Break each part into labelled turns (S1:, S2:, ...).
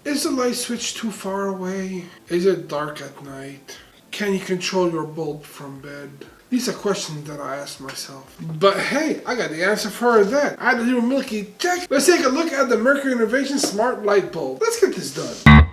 S1: Is the light switch too far away? Is it dark at night? Can you control your bulb from bed? These are questions that I ask myself. But hey, I got the answer for that. I had to do a Milky check. Let's take a look at the Merkury Innovation Smart Light Bulb. Let's get this done.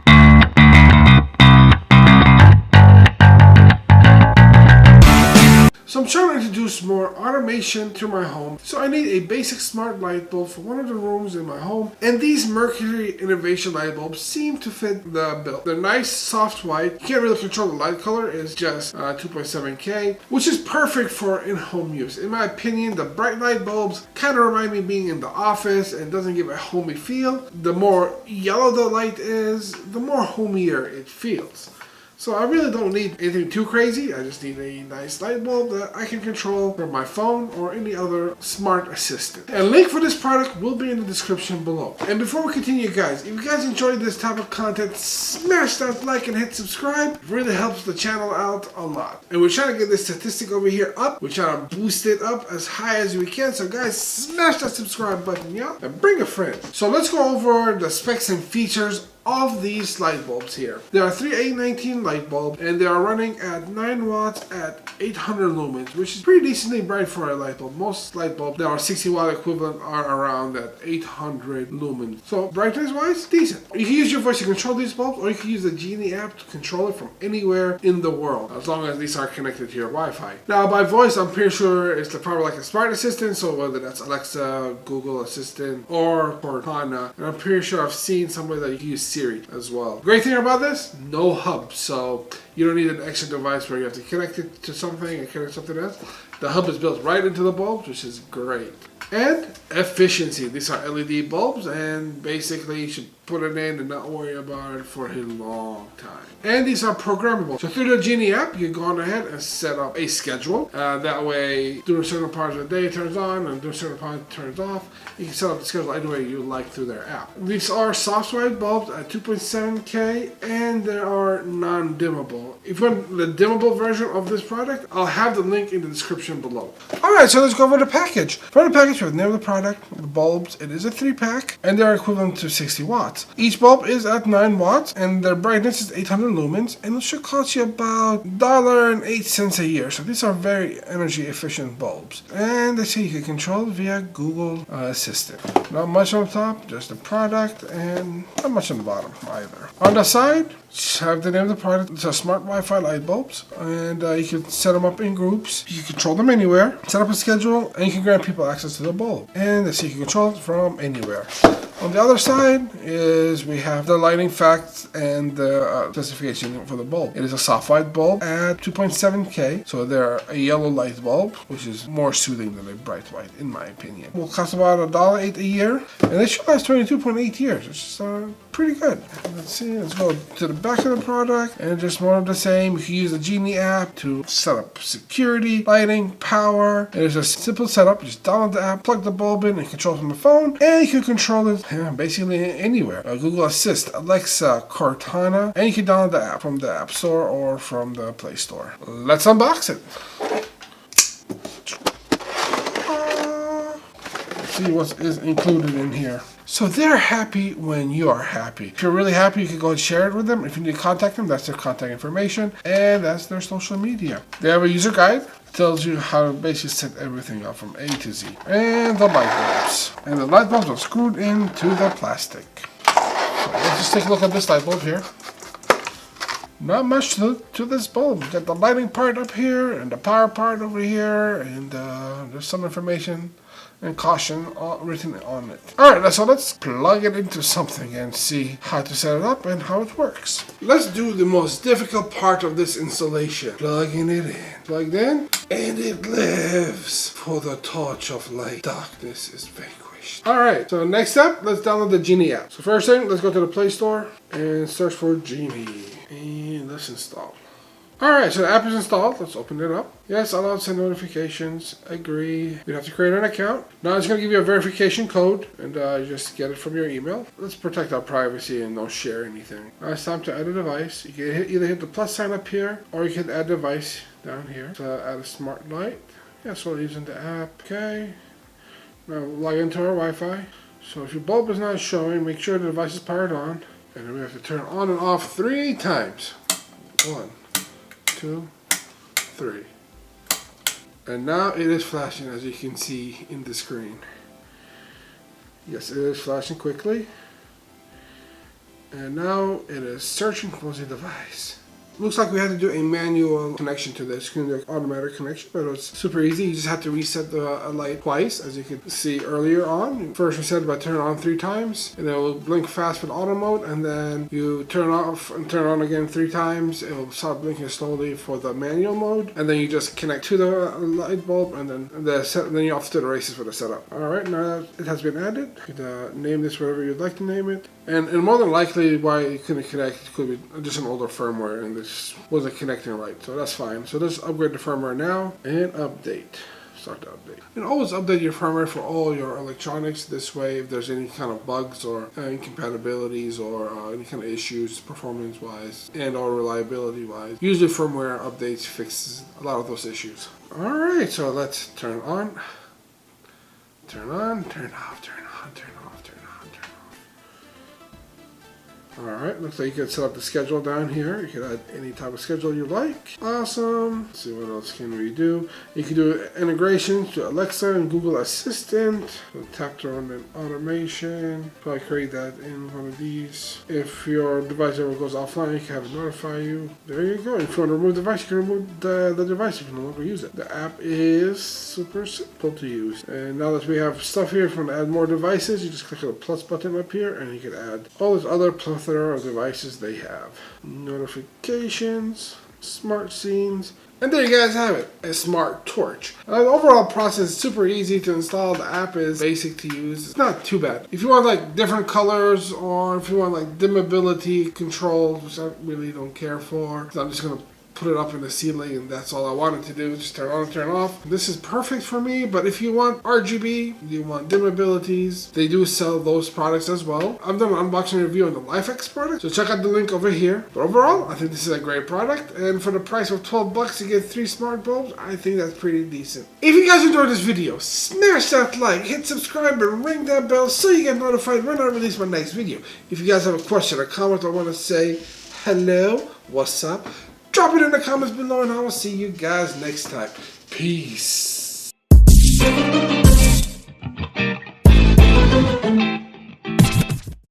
S1: So I'm trying to introduce more automation to my home. So I need a basic smart light bulb for one of the rooms in my home. And these Merkury Innovation light bulbs seem to fit the bill. They're nice, soft white. You can't really control the light color. It's just 2.7K, which is perfect for in-home use. In my opinion, the bright light bulbs kind of remind me of being in the office and doesn't give a homey feel. The more yellow the light is, the more homier it feels. So I really don't need anything too crazy. I just need a nice light bulb that I can control from my phone or any other smart assistant. And link for this product will be in the description below. And before we continue, guys, if you guys enjoyed this type of content, smash that like and hit subscribe. It really helps the channel out a lot. And we're trying to get this statistic over here up. We're trying to boost it up as high as we can. So guys, smash that subscribe button, yeah? And bring a friend. So let's go over the specs and features of these light bulbs here. There are three 819 light bulbs and they are running at 9 watts at 800 lumens, which is pretty decently bright for a light bulb. Most light bulbs that are 60 watt equivalent are around at 800 lumens. So brightness wise, decent. You can use your voice to control these bulbs, or you can use the Genie app to control it from anywhere in the world, as long as these are connected to your Wi-Fi. Now by voice, I'm pretty sure it's probably like a smart assistant, so whether that's Alexa, Google Assistant, or Cortana. And I'm pretty sure I've seen somebody that you can use Siri as well. Great thing about this, no hub, so you don't need an extra device where you have to connect it to something and connect something else. The hub is built right into the bulbs, which is great. And efficiency. These are LED bulbs, and basically you should put it in and not worry about it for a long time. And these are programmable. So through the Genie app, you can go on ahead and set up a schedule. That way, during certain parts of the day it turns on, and during certain parts it turns off. You can set up the schedule any way you like through their app. These are soft white bulbs at 2.7K, and they are non-dimmable. If you want the dimmable version of this product, I'll have the link in the description below. Alright, so let's go over the package. For the package, we have the name of the product, the bulbs. It is a 3-pack, and they're equivalent to 60 watts. Each bulb is at 9 watts, and their brightness is 800 lumens, and it should cost you about $1.08 a year. So these are very energy efficient bulbs. And they say you can control via Google Assistant. Not much on top, just the product, and not much on the bottom either. On the side, have the name of the product. It's a smart Wi-Fi light bulbs, and you can set them up in groups. You can control them anywhere, set up a schedule, and you can grant people access to the bulb. And so you can control it from anywhere. On the other side is we have the lighting facts and the specification for the bulb. It is a soft white bulb at 2.7K, so they're a yellow light bulb, which is more soothing than a bright white, in my opinion. Will cost about $1.08 a year, and they should last 22.8 years, which is pretty good. Let's see, let's go to the back of the product, and just more of the same. You can use the Genie app to set up security, lighting, power. And it's a simple setup. You just download the app, plug the bulb in, and control it from the phone, and you can control it basically anywhere. Google Assist, Alexa, Cortana, and you can download the app from the App Store or from the Play Store. Let's unbox it. Let's see what is included in here. So they're happy when you are happy. If you're really happy, you can go and share it with them. If you need to contact them, that's their contact information, and that's their social media. They have a user guide. Tells you how to basically set everything up from A to Z. And the light bulbs. And the light bulbs are screwed into the plastic. So let's just take a look at this light bulb here. Not much to this bulb. You got the lighting part up here and the power part over here, and there's some information and caution written on it. Alright, so let's plug it into something and see how to set it up and how it works. Let's do the most difficult part of this installation. Plugging it in. Plugged in, and it lives for the torch of light. Darkness is vanquished. Alright, so next up, let's download the Genie app. So first thing, let's go to the Play Store and search for Genie. And let's install. Alright, so the app is installed. Let's open it up. Yes, allow send notifications. Agree. You have to create an account. Now it's going to give you a verification code, and you just get it from your email. Let's protect our privacy and don't share anything. Now it's time to add a device. You can either hit the plus sign up here, or you can add a device down here. So add a smart light. Yes, we're using the app. Okay. Now log into our Wi-Fi. So if your bulb is not showing, make sure the device is powered on. And then we have to turn on and off 3 times. 1, 2, 3. And now it is flashing, as you can see in the screen. Yes, it is flashing quickly. And now it is searching for the device. Looks like we had to do a manual connection to this. You can do an automatic connection, but it's super easy. You just have to reset the light twice, as you could see earlier on. First reset by turning on 3 times, and it will blink fast with auto mode, and then you turn off and turn on again 3 times. It will start blinking slowly for the manual mode, and then you just connect to the light bulb, and then then you're off to the races for the setup. Alright, now that it has been added, you can name this whatever you'd like to name it. And more than likely, why it couldn't connect, it could be just an older firmware, and this wasn't connecting right, so that's fine. So let's upgrade the firmware now and update. Start the update. And always update your firmware for all your electronics. This way, if there's any kind of bugs or incompatibilities or any kind of issues performance-wise and or reliability-wise, usually firmware updates fixes a lot of those issues. All right, so let's turn on, turn on, turn off, turn on, turn off, turn on, turn off. Alright, looks like you can set up the schedule down here. You can add any type of schedule you like. Awesome. Let's see, what else can we do? You can do integrations to Alexa and Google Assistant. So tap to run an automation. Probably create that in one of these. If your device ever goes offline, you can have it notify you. There you go. If you want to remove the device, you can remove the device if you no longer use it. The app is super simple to use. And now that we have stuff here, if you want to add more devices, you just click on the plus button up here and you can add all these other plethora of devices they have. Notifications, smart scenes, and there you guys have it, a smart torch. The overall process is super easy to install. The app is basic to use. It's not too bad. If you want like different colors or if you want like dimmability controls, which I really don't care for, so I'm just going to put it up in the ceiling and that's all I wanted to do, just turn on and turn off. This is perfect for me, but if you want RGB, you want dimmabilities, they do sell those products as well. I've done an unboxing review on the LifeX product, so check out the link over here. But overall, I think this is a great product, and for the price of 12 bucks to get 3 smart bulbs, I think that's pretty decent. If you guys enjoyed this video, smash that like, hit subscribe, and ring that bell so you get notified when I release my next video. If you guys have a question or comment or want to say hello, what's up, drop it in the comments below, and I will see you guys next time. Peace.